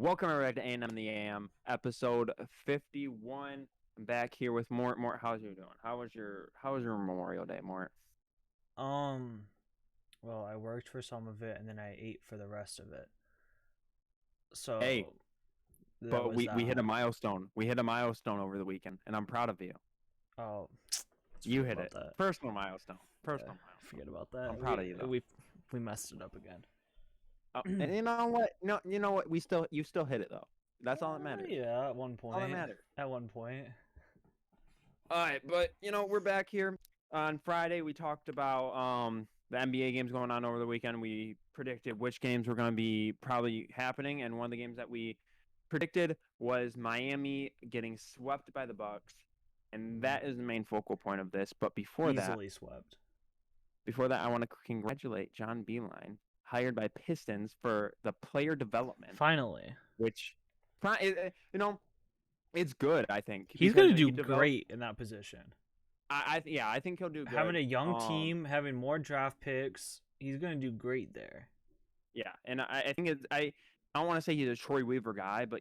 Welcome back to A&M the AM, episode 51. I'm back here with Mort. Mort, how's you doing? How was your Memorial Day, Mort? Um, well, I worked for some of it and then I ate for the rest of it. Hey, So that but was we that. hit a milestone. We hit a milestone over the weekend, and I'm proud of you. Oh, You forget hit about it. that. Personal milestone. Yeah, Personal milestone. forget about that. I'm proud of you though. We messed it up again. Oh, and you know what? No, you know what? You still hit it though. That's all that matters. Yeah, at one All that point. matters. At one point. All right, but we're back here. On Friday, we talked about the NBA games going on over the weekend. We predicted which games were going to be probably happening, and one of the games that we predicted was Miami getting swept by the Bucks, and that is the main focal point of this. But Easily swept. before that, I want to congratulate John Beeline, hired by Pistons for the player development, Finally. which, it's good. I think He's because gonna do he developed. great in that position. I think he'll do good. Having a young team, having more draft picks, he's gonna do great there. Yeah, and I think I don't want to say he's a Troy Weaver guy, but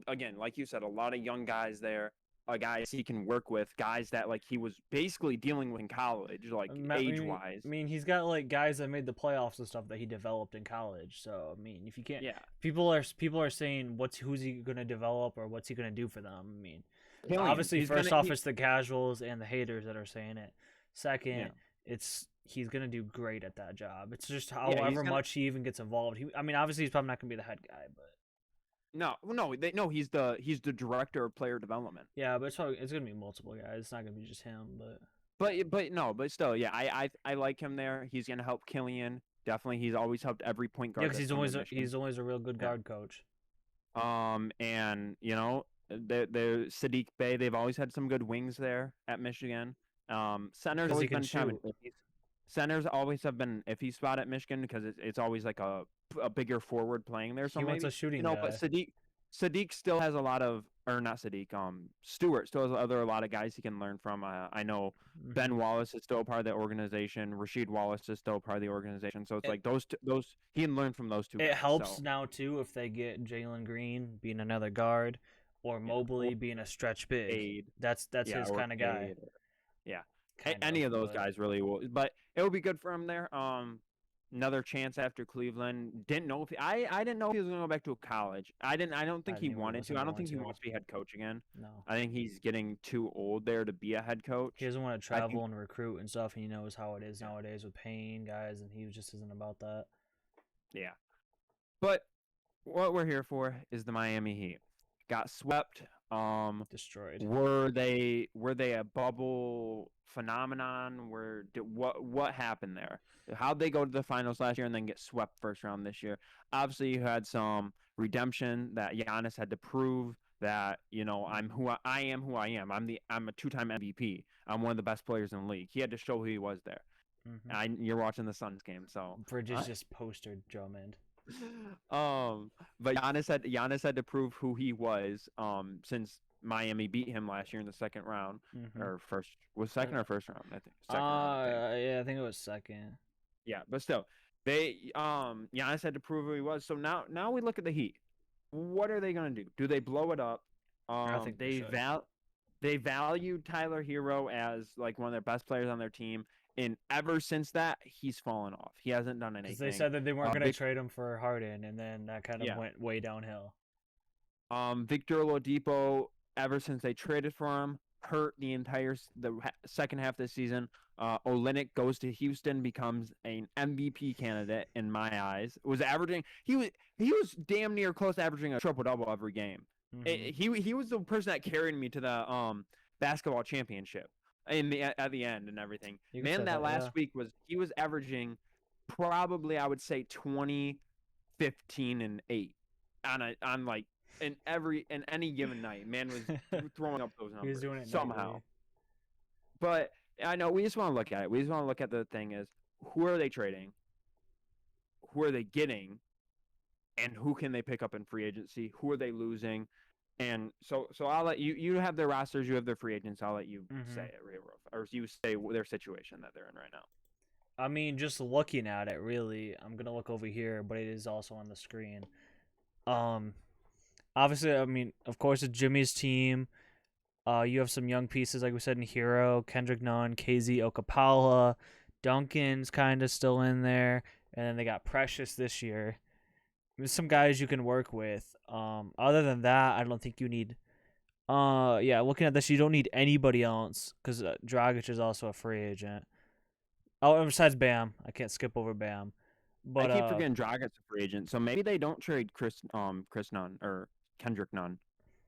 again, like you said, a lot of young guys there, guys he can work with, guys that like he was basically dealing with in college, like age wise. I mean, he's got like guys that made the playoffs and stuff that he developed in college. So I mean, if you can't, Yeah, people are saying who's he gonna develop or what's he gonna do for them? I mean, Killian, obviously, first off, it's the casuals and the haters that are saying it. Second, yeah. he's gonna do great at that job. It's just Yeah, however much he even gets involved. I mean, obviously, he's probably not gonna be the head guy, but no, he's the director of player development. yeah, but it's gonna be multiple guys. It's not gonna be just him, but. But still, yeah, I like him there. He's gonna help Killian. Definitely, he's always helped every point guard. Yeah, because he's always a real good guard coach. And the Sadiq Bey, they've always had some good wings there at Michigan. Center's always been kind of centers always have been iffy spot at Michigan because it's always like a bigger forward playing there. So he maybe wants a shooting guy. But Sadiq still has a lot of, or not Sadiq, Stewart still has a lot of guys he can learn from. I know Ben Wallace is still a part of the organization. Rasheed Wallace is still a part of the organization. So it's like those he can learn from those two. It guys, helps now too if they get Jalen Green being another guard or Mobley being a stretch big. That's his kind of guy. Yeah. Any of those guys really will, but it will be good for him there. Another chance after Cleveland. Didn't know if I didn't know if he was going to go back to college. I don't think he wanted to. I don't think he wants to be head coach again. No. I think he's getting too old there to be a head coach. He doesn't want to travel and recruit and stuff, and he knows how it is nowadays with paying guys, and he just isn't about that. Yeah. But what we're here for is the Miami Heat. Got swept. Destroyed. Were they a bubble phenomenon? What happened there? How'd they go to the finals last year and then get swept first round this year? Obviously, you had some redemption that Giannis had to prove that I'm who I am. I'm a two-time MVP. I'm one of the best players in the league. He had to show who he was there. You're watching the Suns game, so Bridges just postered Drummond. But Giannis had to prove who he was. Since Miami beat him last year in the second round or second or first round, I think. Second round, yeah, I think it was second. Yeah, but still, Giannis had to prove who he was. So now we look at the Heat. What are they gonna do? Do they blow it up? I think they valued Tyler Hero as like one of their best players on their team. And ever since that, he's fallen off. He hasn't done anything. They said that they weren't going to trade him for Harden, and then that kind of went way downhill. Victor Oladipo, ever since they traded for him, hurt the second half of the season. Olynyk goes to Houston, becomes an MVP candidate in my eyes. He was damn near close to averaging a triple-double every game. He was the person that carried me to the basketball championship. At the end and everything. Man, that last week he was averaging probably, I would say, 20, 15, and 8 on like in any given night. Man was throwing up those numbers. He was doing it somehow. Nightly. But I know we just want to look at it. We just want to look at the thing is, who are they trading? Who are they getting? And who can they pick up in free agency? Who are they losing? And so I'll let you have their rosters, you have their free agents. I'll let you say it, or you say their situation that they're in right now. I mean, just looking at it, really, I'm gonna look over here, but it is also on the screen. obviously, I mean, of course, it's Jimmy's team. You have some young pieces, like we said, in Hero, Kendrick Nunn, KZ Okapala, Duncan's kind of still in there, and then they got Precious this year. There's some guys you can work with. Other than that, I don't think you need. Yeah, looking at this, you don't need anybody else because Dragic is also a free agent. Oh, and besides Bam, I can't skip over Bam. I But keep forgetting Dragic's a free agent, so maybe they don't trade Chris Nunn or Kendrick Nunn.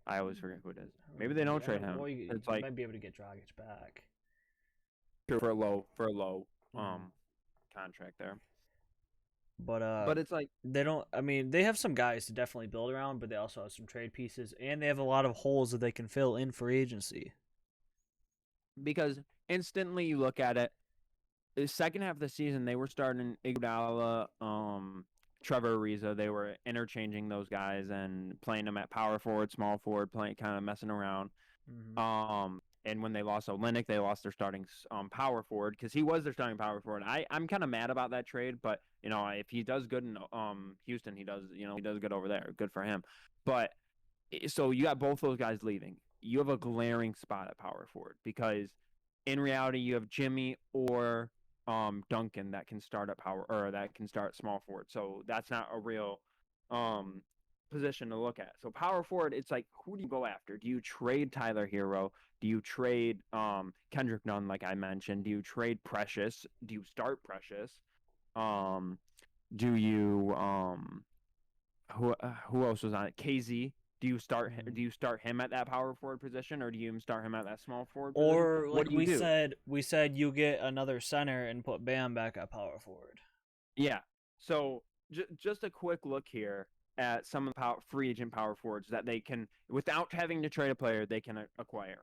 I always forget who it is. Maybe they don't trade him. Well, you It's like might be able to get Dragic back for a low contract there. But it's like they don't. I mean, they have some guys to definitely build around, but they also have some trade pieces, and they have a lot of holes that they can fill in free agency. Because instantly you look at it, the second half of the season they were starting Iguodala, Trevor Ariza. They were interchanging those guys and playing them at power forward, small forward, playing kind of messing around. And when they lost Olynyk, they lost their starting power forward because he was their starting power forward. I'm kind of mad about that trade, but if he does good in Houston, he does good over there. Good for him. But so you got both those guys leaving. You have a glaring spot at power forward because in reality you have Jimmy or Duncan that can start at power or that can start small forward. So that's not a real position to look at. So power forward, it's like, who do you go after? Do you trade Tyler Hero? Do you trade Kendrick Nunn, like I mentioned? Do you trade Precious? Do you start Precious? Do you who else was on it? KZ. Do you start him at that power forward position, or do you start him at that small forward position? Or like we said you get another center and put Bam back at power forward. Yeah. So just a quick look here at some of the free agent power forwards that they can, without having to trade a player, they can acquire.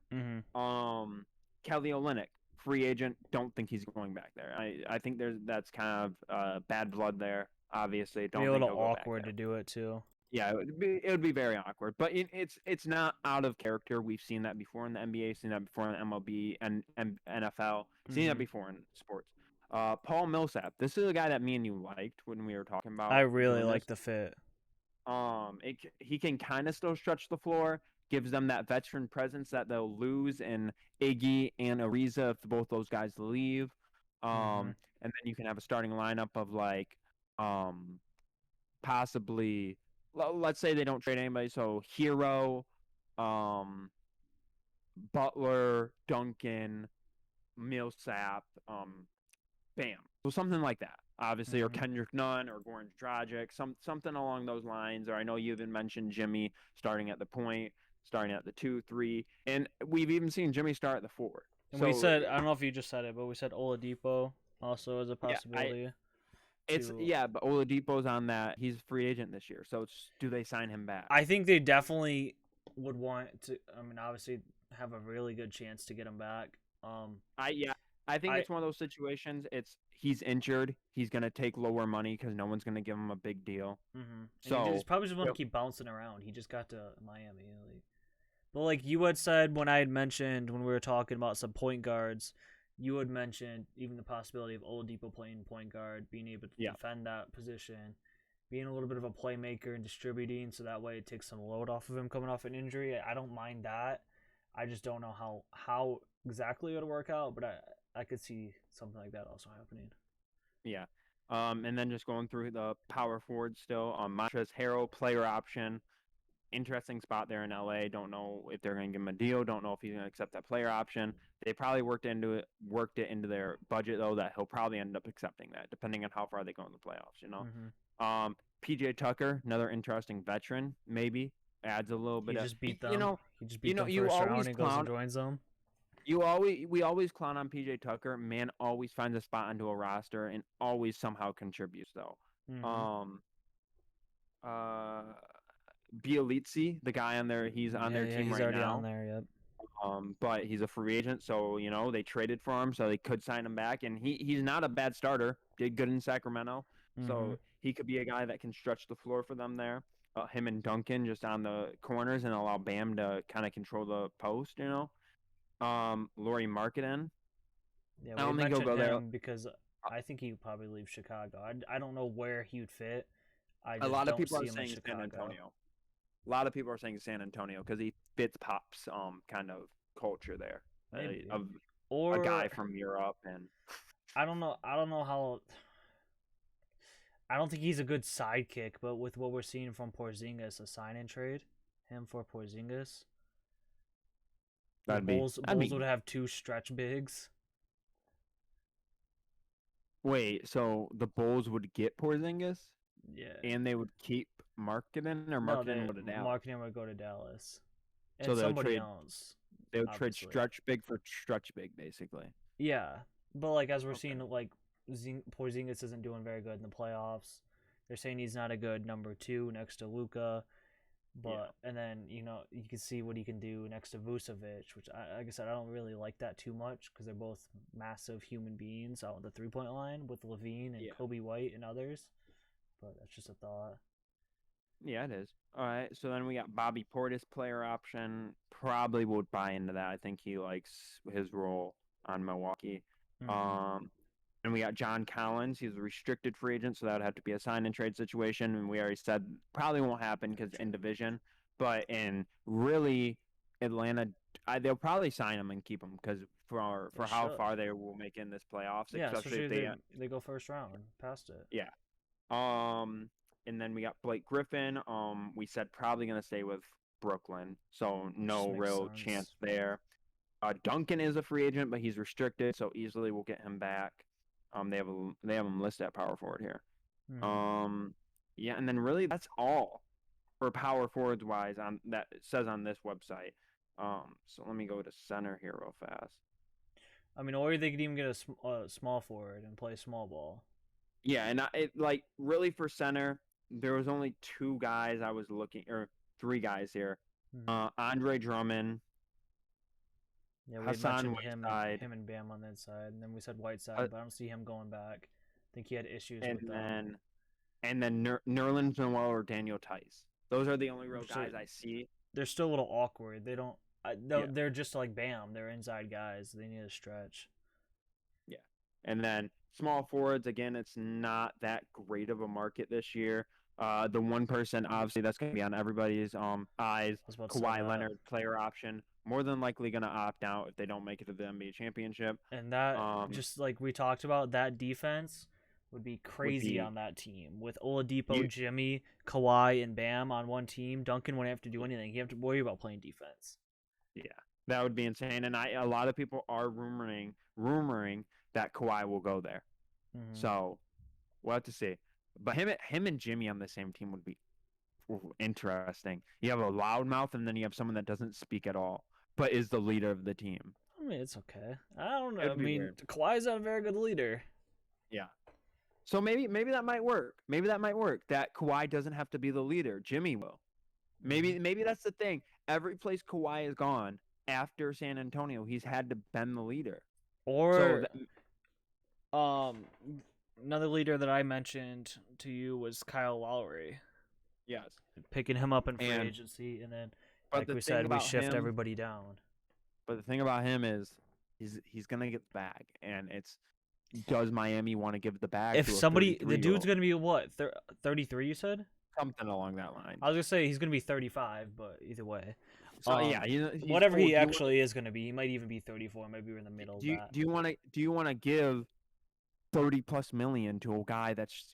Kelly Olynyk, free agent. Don't think he's going back there. I think that's kind of bad blood there. Obviously, don't think he'll go back there. A little awkward to do it too. Yeah, it would be very awkward, but it's not out of character. We've seen that before in the NBA, seen that before in the MLB and NFL, seen that before in sports. Paul Millsap, this is a guy that me and you liked when we were talking about. I really like the fit. He can kind of still stretch the floor, gives them that veteran presence that they'll lose in Iggy and Ariza if both those guys leave. And then you can have a starting lineup of like possibly, let's say they don't trade anybody, so Hero, Butler, Duncan, Millsap, Bam. So something like that, obviously, or Kendrick Nunn or Goran Dragic, something along those lines. Or I know you even mentioned Jimmy starting at the point, starting at the 2, 3, and we've even seen Jimmy start at the 4. And so, we said, I don't know if you just said it, but we said Oladipo also as a possibility. But Oladipo's on that. He's a free agent this year. So do they sign him back? I think they definitely would want to. I mean, obviously, have a really good chance to get him back. I think it's one of those situations. He's injured. He's gonna take lower money because no one's gonna give him a big deal. So he's probably just want to keep bouncing around. He just got to Miami, but like you had said when I had mentioned when we were talking about some point guards. You had mentioned even the possibility of Oladipo playing point guard, being able to defend that position, being a little bit of a playmaker and distributing, so that way it takes some load off of him coming off an injury. I don't mind that. I just don't know how exactly it would work out, but I could see something like that also happening. Yeah. And then just going through the power forward still on Montrezl Harrell, player option. Interesting spot there in LA. Don't know if they're going to give him a deal. Don't know if he's going to accept that player option. They probably worked it into their budget though, that he'll probably end up accepting that, depending on how far they go in the playoffs. PJ Tucker, another interesting veteran, maybe adds a little bit. He just beat them. He just beat them first round and goes and joins them. We always clown on PJ Tucker. Man always finds a spot onto a roster and always somehow contributes though. Bielitsi, the guy on there, he's on their team right now. He's already on there, yep. But he's a free agent, so they traded for him, so they could sign him back. And he's not a bad starter. Did good in Sacramento, so he could be a guy that can stretch the floor for them there. Him and Duncan just on the corners and allow Bam to kind of control the post. Lauri Markkanen. Yeah, I don't think he'll go there because I think he would probably leave Chicago. I don't know where he would fit. A lot of people are saying San Antonio. A lot of people are saying San Antonio because he fits Pop's kind of culture there, Maybe. of a guy Or from Europe, and I don't know. I don't know how. I don't think he's a good sidekick, but with what we're seeing from Porzingis, a sign and trade him for Porzingis, the that'd be Bulls would have 2 stretch bigs. wait. So the Bulls would get Porzingis, Yeah. and they would keep Marketing or No, Marketing they would Dallas. marketing would go to Dallas, So and somebody else. they would trade Obviously. stretch big for stretch big, basically. Yeah, but like as we're Okay. seeing, like Porzingis isn't doing very good in the playoffs. They're saying he's not a good number 2 next to Luka, but and then you can see what he can do next to Vucevic, which like I said, I don't really like that too much because they're both massive human beings out on the 3-point line with Levine and Kobe White and others. But that's just a thought. Yeah, it is. All right, so then we got Bobby Portis player option. Probably would buy into that. I think he likes his role on Milwaukee. And we got John Collins. He's a restricted free agent, so that would have to be a sign and trade situation. And we already said probably won't happen because in division. But in really Atlanta, they'll probably sign him and keep him because for how far they will make in this playoffs, especially if they go first round past it. Yeah. And then we got Blake Griffin. We said probably gonna stay with Brooklyn, so no real chance there. Duncan is a free agent, but he's restricted, so easily we'll get him back. They have him listed at power forward here. Yeah, and then really that's all for power forwards wise on that it says on this website. So let me go to center here real fast. I mean, or they could even get a small forward and play small ball. Yeah, and like really for center, there was only 2 guys I was looking, or 3 guys here. Andre Drummond. Yeah, we mentioned him and Bam on that side, and then we said Whiteside, but I don't see him going back. I think he had issues with them. And then Nerlens Noel or Daniel Tice. Those are the only real guys I see. They're still a little awkward. They don't. They're just like Bam. They're inside guys. They need a stretch. Yeah, and then small forwards again. It's not that great of a market this year. The one person obviously that's going to be on everybody's eyes, Kawhi Leonard, player option. More than likely going to opt out if they don't make it to the NBA championship. And that, just like we talked about, that defense would be crazy on that team. With Oladipo, Jimmy, Kawhi, and Bam on one team, Duncan wouldn't have to do anything. He have to worry about playing defense. Yeah, that would be insane. And a lot of people are rumoring that Kawhi will go there. So we'll have to see. But him and Jimmy on the same team would be interesting. You have a loudmouth, and then you have someone that doesn't speak at all, but is the leader of the team. I mean, it's okay. I don't know. I mean, Kawhi's not a very good leader. Yeah. So maybe that might work. Maybe that might work. That Kawhi doesn't have to be the leader. Jimmy will. Maybe that's the thing. Every place Kawhi has gone after San Antonio, he's had to bend the leader. Or another leader that I mentioned to you was Kyle Lowry. Yes. Picking him up in free agency, and then, like we said, we shift everybody down. But the thing about him is he's going to get the bag, and it's does Miami want to give the bag if somebody the dude's going to be what, 33 you said? Something along that line. I was going to say he's going to be 35, but either way. So yeah, whatever he actually is going to be, he might even be 34, maybe we're in the middle of that. Do you want to give $30+ million to a guy that's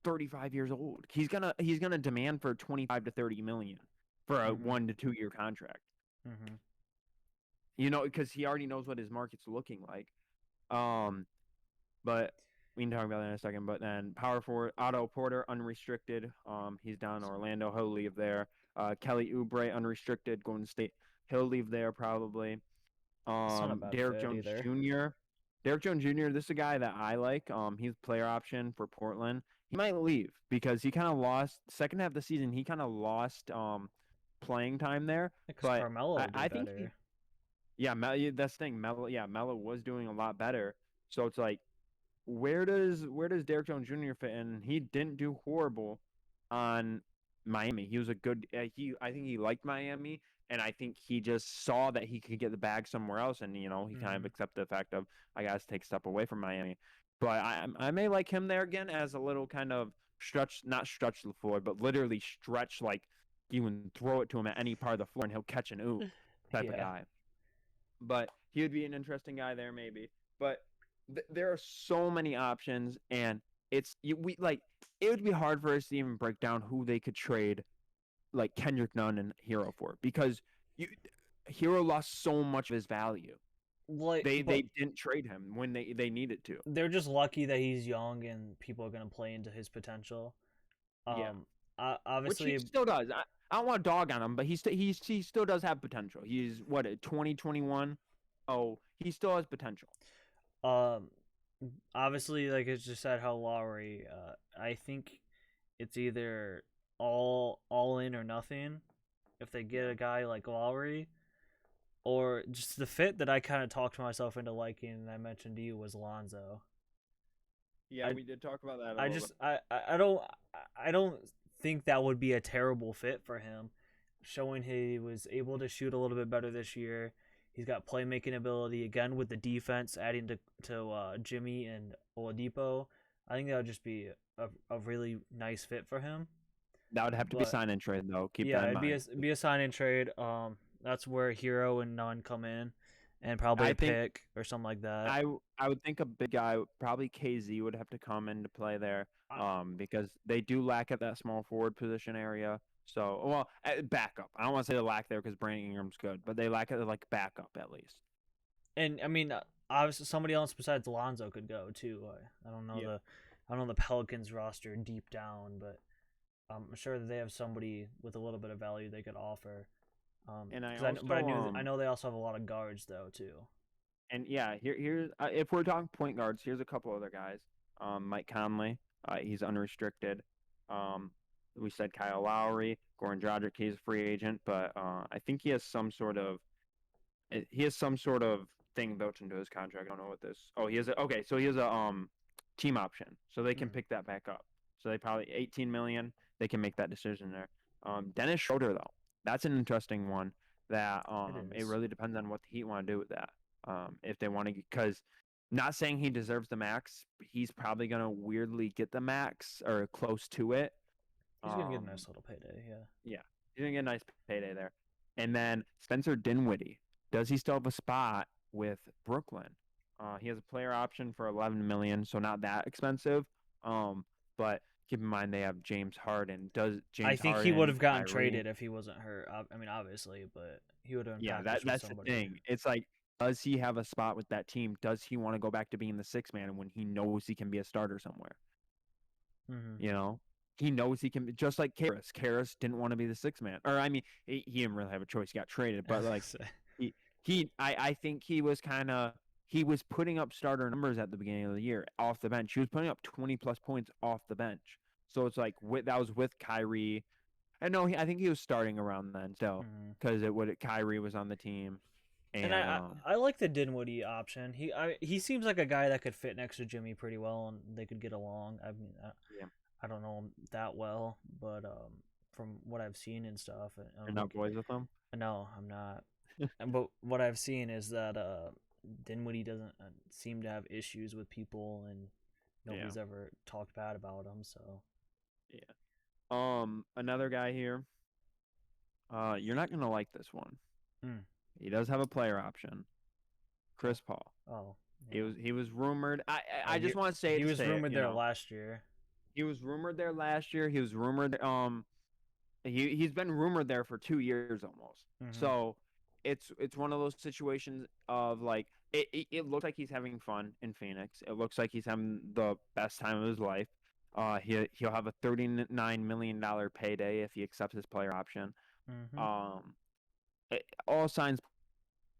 35 years old? He's gonna demand for 25 to 30 million for a 1 to 2 year contract. Because he already knows what his market's looking like. But we can talk about that in a second. But then power forward Otto Porter unrestricted. He's down in Orlando. He'll leave there. Kelly Oubre unrestricted. Golden State. He'll leave there probably. Derrick Jones Jr. Derrick Jones Jr., this is a guy that I like. He's player option for Portland. He might leave because he kind of lost second half of the season. He kind of lost playing time there. Because Carmelo did I think better. that's the thing. Melo was doing a lot better. So it's like, where does Derrick Jones Jr. fit in? He didn't do horrible on Miami. He was a good. I think he liked Miami. And I think he just saw that he could get the bag somewhere else, and he kind of accepted the fact of I got to take a step away from Miami. But I may like him there again as a little kind of not stretch the floor, but literally stretch like you can throw it to him at any part of the floor and he'll catch an oop type of guy. But he would be an interesting guy there maybe. But there are so many options, and it would be hard for us to even break down who they could trade like Kendrick Nunn and Hero for, because Hero lost so much of his value. They didn't trade him when they needed to. They're just lucky that he's young and people are going to play into his potential. Obviously, which he still does. I don't want to dog on him, but he still does have potential. He's 2021. Oh, he still has potential. Obviously, like it's just said, how Lowry. I think it's either all in or nothing. If they get a guy like Lowry, or just the fit that I kind of talked myself into liking, and I mentioned to you, was Lonzo. Yeah, we did talk about that. I don't think that would be a terrible fit for him, showing he was able to shoot a little bit better this year. He's got playmaking ability again with the defense, adding to Jimmy and Oladipo. I think that would just be a really nice fit for him. That would have to be sign and trade though. Keep that in mind. It'd be a sign and trade. That's where Hero and Nunn come in, and probably a pick or something like that. I would think a big guy, probably KZ, would have to come into play there. Because they do lack at that small forward position area. So, backup. I don't want to say they lack there because Brandon Ingram's good, but they lack it like backup at least. And I mean, obviously, somebody else besides Lonzo could go too. I don't know the Pelicans roster deep down, but I'm sure that they have somebody with a little bit of value they could offer. I know they also have a lot of guards though too. And yeah, here's if we're talking point guards, here's a couple other guys. Mike Conley, he's unrestricted. We said Kyle Lowry, Goran Dragic, he's a free agent, but I think he has some sort of thing built into his contract. I don't know what this. Oh, he has a team option, so they can pick that back up. So they probably $18 million. They can make that decision there. Dennis Schroeder though, that's an interesting one. That it really depends on what the Heat want to do with that. If they want to, because not saying he deserves the max, he's probably gonna weirdly get the max or close to it. He's gonna get a nice little payday, yeah. He's gonna get a nice payday there. And then Spencer Dinwiddie, does he still have a spot with Brooklyn? He has a player option for $11 million, so not that expensive. But keep in mind they have James Harden. I think he would have gotten traded if he wasn't hurt. I mean, obviously, but he would have. Yeah, that's the thing. It's like, does he have a spot with that team? Does he want to go back to being the sixth man when he knows he can be a starter somewhere? Mm-hmm. You know, he knows he can, just like Karras. Karras didn't want to be the sixth man, or I mean, he didn't really have a choice. He got traded, but like I think he was putting up starter numbers at the beginning of the year off the bench. He was putting up 20 plus points off the bench. So it's like that was with Kyrie. I think he was starting around then still because Kyrie was on the team. And I like the Dinwiddie option. He seems like a guy that could fit next to Jimmy pretty well, and they could get along. I mean, I don't know him that well, but from what I've seen and stuff, you're not boys with him? No, I'm not. But what I've seen is that Dinwiddie doesn't seem to have issues with people, and nobody's ever talked bad about him. So another guy here. You're not gonna like this one. He does have a player option. Chris Paul. Oh. Yeah. He was rumored. I just want to say he was rumored there last year. He was rumored there last year. He was rumored. He's been rumored there for 2 years almost. So it's one of those situations of like it looks like he's having fun in Phoenix. It looks like he's having the best time of his life. He'll have a $39 million payday if he accepts his player option. All signs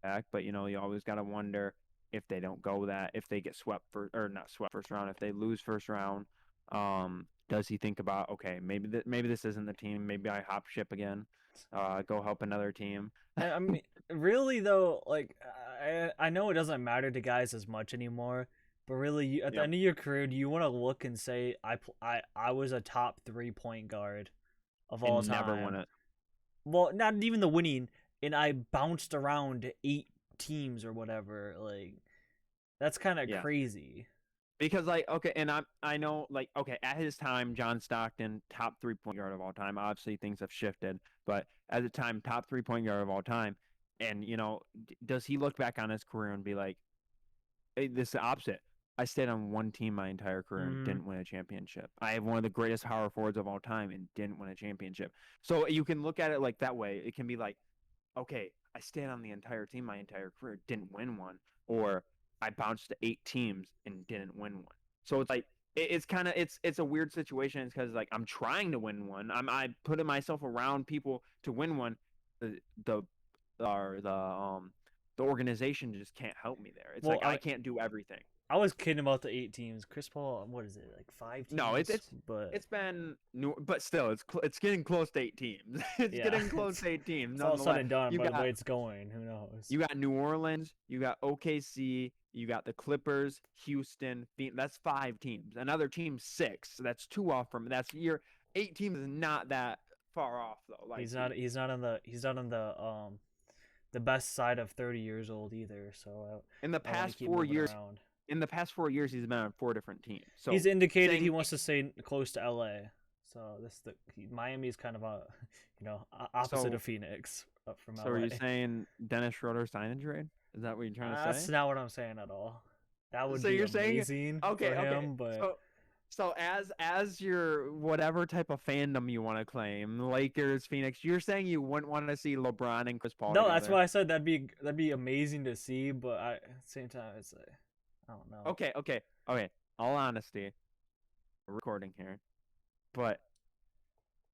back, but you always gotta wonder if they don't go that, if they get swept not swept first round, if they lose first round. Does he think about, okay, maybe this isn't the team, maybe I hop ship again, go help another team? I mean, really though, like I know it doesn't matter to guys as much anymore, but really at the end of your career, do you want to look and say I was a top 3 point guard of all time? Never won it. Well, not even the winning, and I bounced around 8 teams or whatever. Like, that's kind of crazy. Because okay, and I know okay, at his time, John Stockton, top 3-point guard of all time. Obviously, things have shifted, but at the time, top 3-point guard of all time. And does he look back on his career and be like, hey, this is the opposite? I stayed on one team my entire career and Mm-hmm. didn't win a championship. I have one of the greatest power forwards of all time and didn't win a championship. So you can look at it like that way. It can be like, okay, I stayed on the entire team my entire career, didn't win one, or I bounced to 8 teams and didn't win one. So it's like it's kind of it's a weird situation. It's because like I'm trying to win one. I putting myself around people to win one. The or the organization just can't help me there. It's Well, like I can't do everything. I was kidding about the 8 teams. Chris Paul, what is it, like 5 teams? No, but it's been new, but still, it's getting close to 8 teams. It's yeah, getting close to 8 teams. it's all said Nonetheless, and done. you By the got way it's going, who knows? you got New Orleans, you got OKC, you got the Clippers, Houston. That's 5 teams. Another team 6. That's 2 off from. That's your 8 teams is not that far off though. Like He's not on the best side of 30 years old either. So in the I want to past keep 4 moving years. around. In the past 4 years, he's been on 4 different teams. So He's indicated saying, he wants to stay close to LA. So Miami is kind of opposite of Phoenix up from LA. So are you saying Dennis Schroeder sign and trade? Is that what you're trying to say? That's not what I'm saying at all. That would So be you're amazing saying for him, but so as your whatever type of fandom you want to claim, Lakers, Phoenix, you're saying you wouldn't want to see LeBron and Chris Paul no, together? that's why I said that'd be amazing to see, but at the same time it's like I don't know. Okay. All honesty, we're recording here, but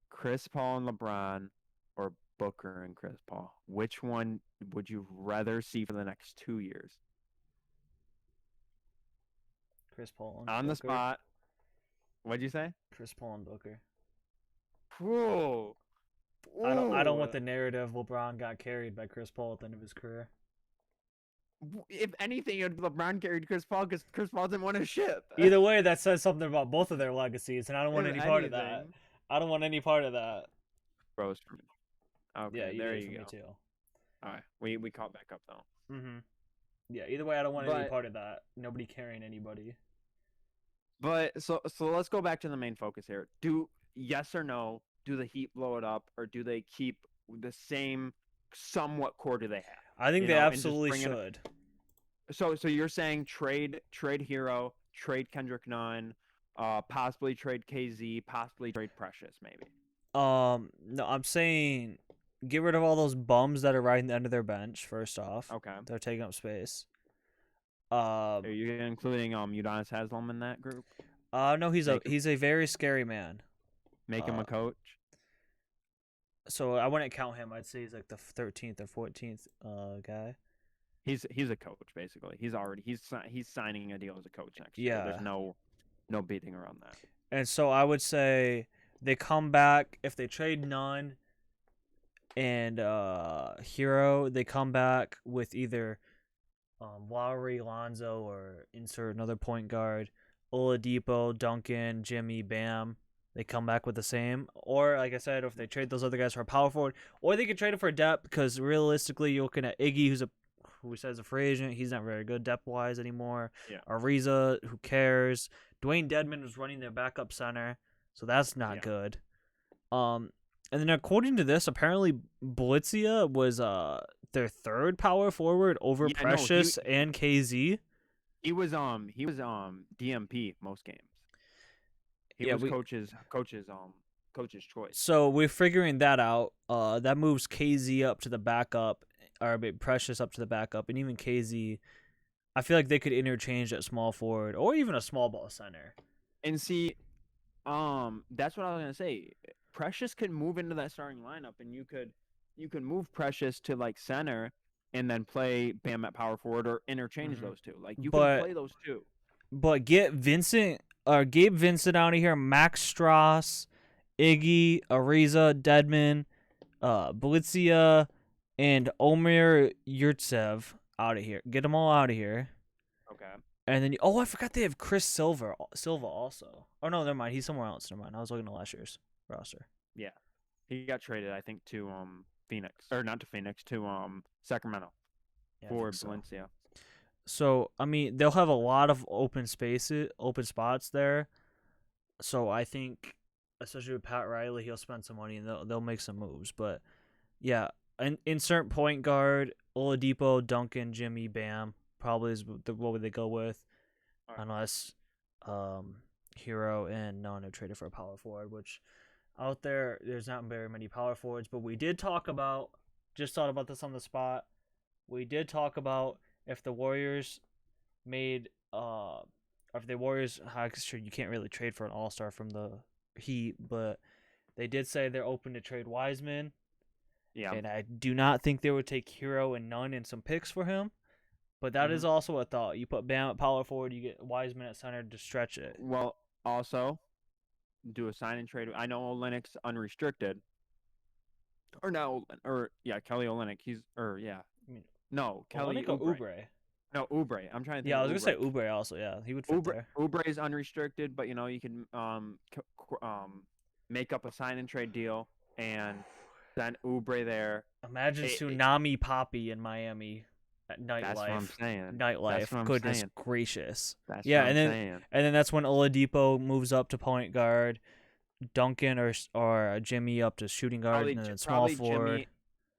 Chris Paul and LeBron or Booker and Chris Paul, which one would you rather see for the next 2 years? Chris Paul and On Booker. the spot. What'd you say? Chris Paul and Booker. Whoa. I don't want the narrative LeBron got carried by Chris Paul at the end of his career. If anything, LeBron carried Chris Paul because Chris Paul didn't want to ship. Either way, that says something about both of their legacies, and I don't want any part of that. anything. I don't want any part of that. Bros for me. Okay, Yeah, there did you for go. Me too. All right, we caught back up though. Mm-hmm. Yeah, either way, I don't want any part of that. Nobody carrying anybody. But so let's go back to the main focus here. Yes or no, do the Heat blow it up, or do they keep the same somewhat core do they have? I think they absolutely should. So you're saying trade Hero, trade Kendrick Nunn, possibly trade KZ, possibly trade Precious, maybe. No, I'm saying get rid of all those bums that are riding the end of their bench. First off, Okay, they're taking up space. Are you including Udonis Haslem in that group? No, he's a very scary man. Make him a coach. So I wouldn't count him. I'd say he's like the 13th or 14th guy. He's a coach basically. He's signing a deal as a coach next year. Yeah, there's no beating around that. And so I would say they come back if they trade Nunn and Hero. They come back with either Lowry, Lonzo, or insert another point guard. Oladipo, Duncan, Jimmy, Bam. They come back with the same. Or, like I said, if they trade those other guys for a power forward, or they could trade it for depth because realistically, you're looking at Iggy, who we said is a free agent. He's not very good depth-wise anymore. Yeah. Ariza, who cares? Dwayne Dedman was running their backup center, so that's not good. And then according to this, apparently Blitzia was their third power forward over Precious and KZ. He was DMP most games. He was coach's choice. So we're figuring that out. That moves KZ up to the backup, or Precious up to the backup, and even KZ. I feel like they could interchange at small forward or even a small ball center. And see, that's what I was gonna say. Precious could move into that starting lineup, and you could move Precious to like center, and then play Bam at power forward or interchange those two. Like you can play those two. But get Gabe Vincent out of here, Max Strauss, Iggy, Ariza, Dedman, Blitzia, and Omer Yurtsev out of here. Get them all out of here. Okay. And then I forgot they have Chris Silva also. Oh no, never mind. He's somewhere else. Never mind. I was looking at last year's roster. Yeah, he got traded, I think, to Phoenix, or not to Phoenix, to Sacramento for Valencia. So I mean, they'll have a lot of open spots there. So I think, especially with Pat Riley, he'll spend some money and they'll make some moves. But yeah, insert point guard Oladipo, Duncan, Jimmy, Bam probably is what would they go with, All right. unless Hero and Nunn have traded for a power forward, which out there's not very many power forwards. But we did talk about, just thought about this on the spot. We did talk about if the Warriors made if the Warriors, sure you can't really trade for an all-star from the Heat, but they did say they're open to trade Wiseman. Yeah. And I do not think they would take Hero and Nunn and some picks for him. But that is also a thought. You put Bam at power forward, you get Wiseman at center to stretch it. Well, also do a sign and trade. I know Olynyk's unrestricted. Or no, or yeah, Kelly Olynyk. Kelly Olynyk or Oubre? No, Oubre. I'm trying to think. Yeah, I was gonna say Oubre also. Yeah, he would fit there. Oubre is unrestricted, but you can make up a sign and trade deal and send Oubre there. Imagine Tsunami Poppy in Miami at nightlife. That's what I'm saying. Nightlife. Goodness gracious. That's yeah, what I'm saying. And then that's when Oladipo moves up to point guard, Duncan or Jimmy up to shooting guard, and then small forward.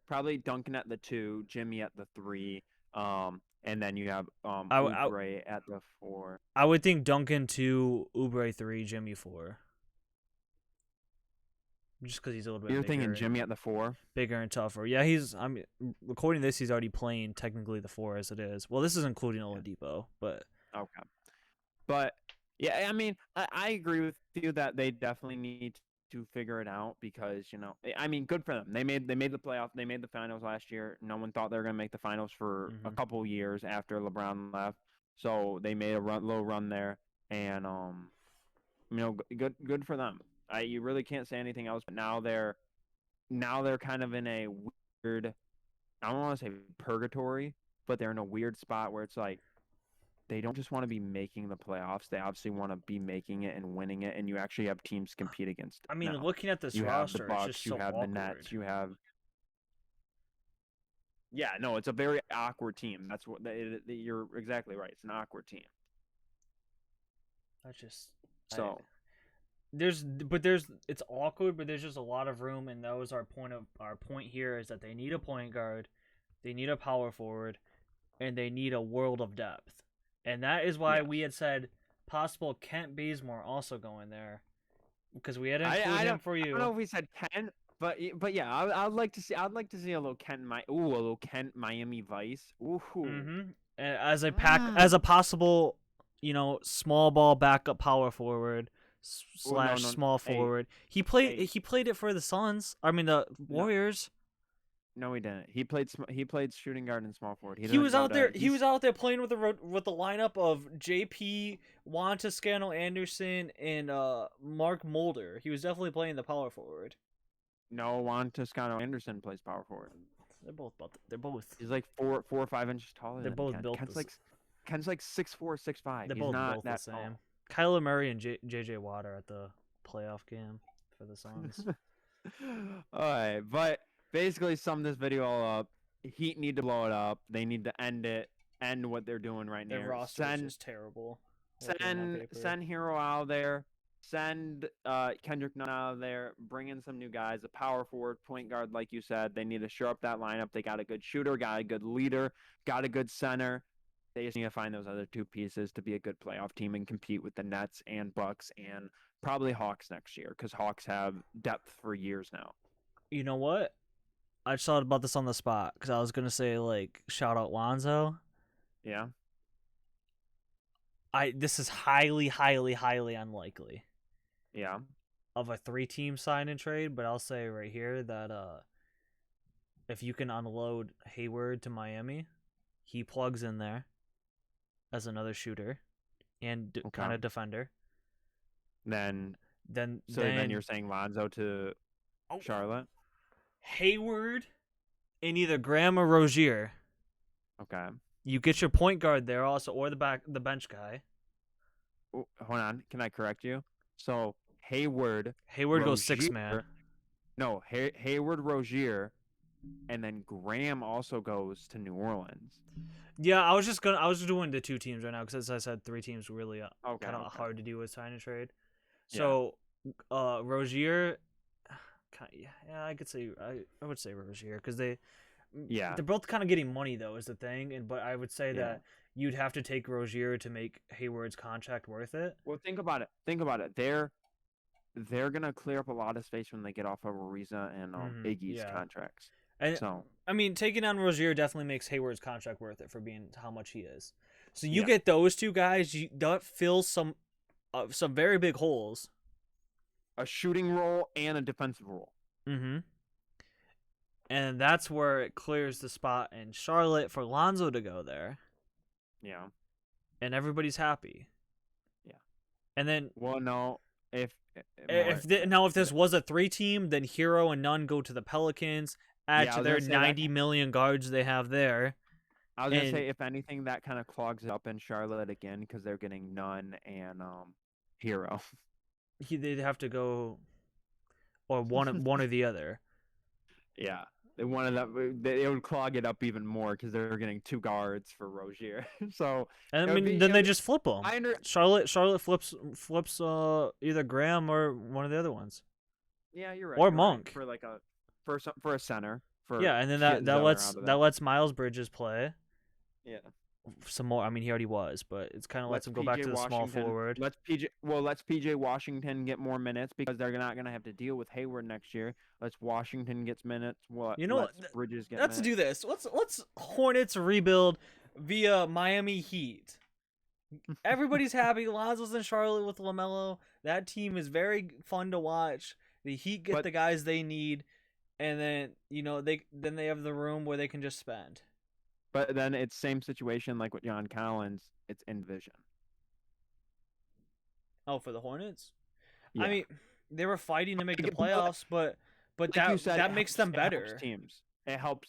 Probably Duncan at the 2, Jimmy at the 3, and then you have Oubre at the 4. I would think Duncan 2, Oubre 3, Jimmy 4. Just because he's a little bit. You're thinking Jimmy at the 4, bigger and tougher. Yeah, recording this. He's already playing technically the 4 as it is. Well, this is including Oladipo, but okay. But yeah, I mean, I agree with you that they definitely need to figure it out because I mean, good for them. They made the playoff. They made the finals last year. No one thought they were gonna make the finals for a couple years after LeBron left. So they made a little run there, and good for them. You really can't say anything else. But now they're kind of in a weird, I don't want to say purgatory, but they're in a weird spot where it's like they don't just want to be making the playoffs. They obviously want to be making it and winning it, and you actually have teams compete against it. I mean, now. Looking at this you roster, have the Bucks, it's just you so have awkward. the Nets, you have. Yeah, no, it's a very awkward team. That's what you're exactly right. It's an awkward team. That's just so. It's awkward, but there's just a lot of room, and that was our point here is that they need a point guard, they need a power forward, and they need a world of depth. And that is why we had said possible Kent Bazemore also going there, because we had included him for you. I don't know if we said Kent, but yeah, I'd like to see a little Kent Miami Vice. Ooh. As a possible, small ball backup power forward. Small forward. He played it for the Suns. I mean the Warriors. No, he didn't. He played shooting guard and small forward. He was out there. He was out there playing with the lineup of JP, Juan Toscano Anderson, and Mark Mulder. He was definitely playing the power forward. No, Juan Toscano Anderson plays power forward. They're both. He's like 4 or 5 inches taller. They're both built. Ken's like 6'4", 6'5". They're He's both not built that the same. tall. Kyler Murray and JJ Watt are at the playoff game for the Suns. All right, but basically sum this video all up. Heat need to blow it up. They need to end what they're doing right now. Their roster is just terrible. Send Hero out of there. Send Kendrick Nunn out of there. Bring in some new guys. A power forward, point guard, like you said. They need to shore up that lineup. They got a good shooter, got a good leader, got a good center. They just need to find those other 2 pieces to be a good playoff team and compete with the Nets and Bucks and probably Hawks next year because Hawks have depth for years now. You know what? I just thought about this on the spot because I was going to say, shout out Lonzo. Yeah. This is highly, highly, highly unlikely. Yeah. Of a 3-team sign and trade, but I'll say right here that if you can unload Hayward to Miami, he plugs in there as another shooter and kind of defender. Then you're saying Lonzo to Charlotte? Hayward and either Graham or Rozier. Okay. You get your point guard there also, or the bench guy. Oh, hold on, can I correct you? So Hayward goes 6-man. No, Hayward, Rozier, and then Graham also goes to New Orleans. Yeah, I was doing the 2 teams right now because, as I said, 3 teams were really Okay, kind of okay. hard to do with sign and trade. Yeah. So, Rozier, yeah, I could say I would say Rozier because they're both kind of getting money though is the thing, but I would say that you'd have to take Rozier to make Hayward's contract worth it. Well, think about it. They're gonna clear up a lot of space when they get off of Ariza and Iggy's contracts. And so I mean, taking on Rozier definitely makes Hayward's contract worth it for being how much he is. So you get those 2 guys, that fills some very big holes. A shooting role and a defensive role. Mm-hmm. And that's where it clears the spot in Charlotte for Lonzo to go there. Yeah. And everybody's happy. Yeah. And then if this was a 3-team, then Hero and Nunn go to the Pelicans, add to their 90 million guards they have there. I was gonna say, if anything, that kind of clogs it up in Charlotte again because they're getting Nunn and Hero. They'd have to go, or one or the other. Yeah, they would clog it up even more because they're getting 2 guards for Rozier. So and I mean, then they just flip them. Charlotte flips either Graham or one of the other ones. Yeah, you're right. Or Monk for like for a center. And then that lets Miles Bridges play. Yeah. Some more. I mean, he already was, but it's kind of lets him go back to the small forward. Let's PJ Washington get more minutes because they're not gonna have to deal with Hayward next year. Let's Washington gets minutes. Bridges get. Let's do this. Let's Hornets rebuild via Miami Heat. Everybody's happy. Lonzo's in Charlotte with LaMelo. That team is very fun to watch. The Heat get the guys they need, and then they have the room where they can just spend. But then it's same situation like with John Collins. It's in division. Oh, for the Hornets? Yeah. I mean, they were fighting to make the playoffs, but like that makes them better. It helps teams.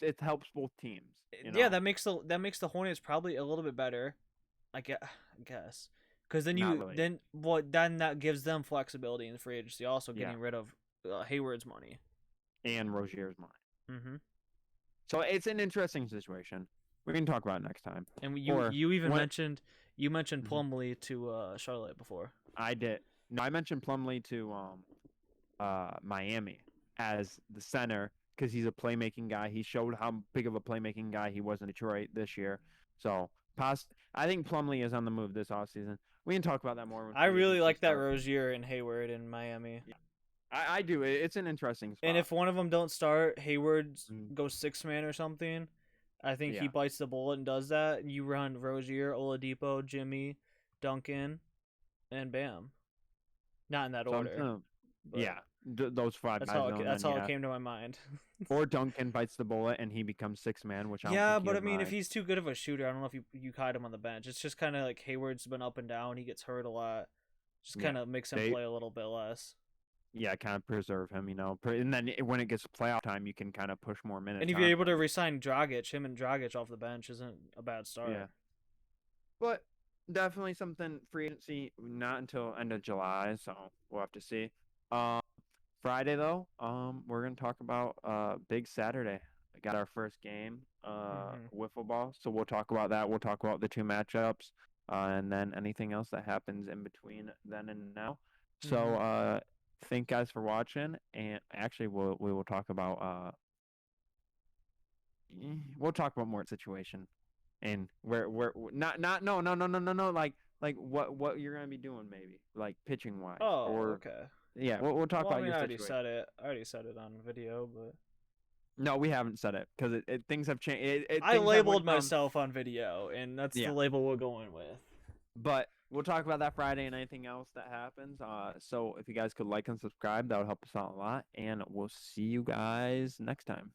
It helps both teams. Yeah, that makes the Hornets probably a little bit better. I guess. Because then then that gives them flexibility in free agency, also getting rid of Hayward's money and Rozier's money. Mm-hmm. So it's an interesting situation. We can talk about it next time. And you even mentioned Plumlee to Charlotte before. I did. No, I mentioned Plumlee to Miami as the center because he's a playmaking guy. He showed how big of a playmaking guy he was in Detroit this year. So I think Plumlee is on the move this offseason. We can talk about that more. I really like that Rozier and Hayward in Miami. Yeah. I do. It's an interesting spot. And if one of them don't start, Hayward goes 6-man or something. I think he bites the bullet and does that. You run Rozier, Oladipo, Jimmy, Duncan, and bam. Not in that order. Those 5 guys. That's how it came to my mind. Or Duncan bites the bullet and he becomes 6-man, which I don't think but I mean, if he's too good of a shooter, I don't know if you hide him on the bench. It's just kind of like Hayward's been up and down. He gets hurt a lot. Just kind of makes him play a little bit less. Yeah, kind of preserve him, and then when it gets to playoff time, you can kind of push more minutes. And if you're able to re-sign Dragic, him and Dragic off the bench isn't a bad start. Yeah, but definitely something free agency not until end of July, so we'll have to see. Friday though, we're gonna talk about big Saturday. I got our first game, wiffle ball, so we'll talk about that. We'll talk about the 2 matchups, and then anything else that happens in between then and now. So thank guys for watching, and actually we will talk about MORT situation and where not no like what you're gonna be doing, maybe like pitching wise. Okay. Yeah, we'll talk about your situation. I already said it on video, but no, we haven't said it because things have changed. I labeled myself on video, and that's the label we're going with. But we'll talk about that Friday and anything else that happens. So if you guys could like and subscribe, that would help us out a lot. And we'll see you guys next time.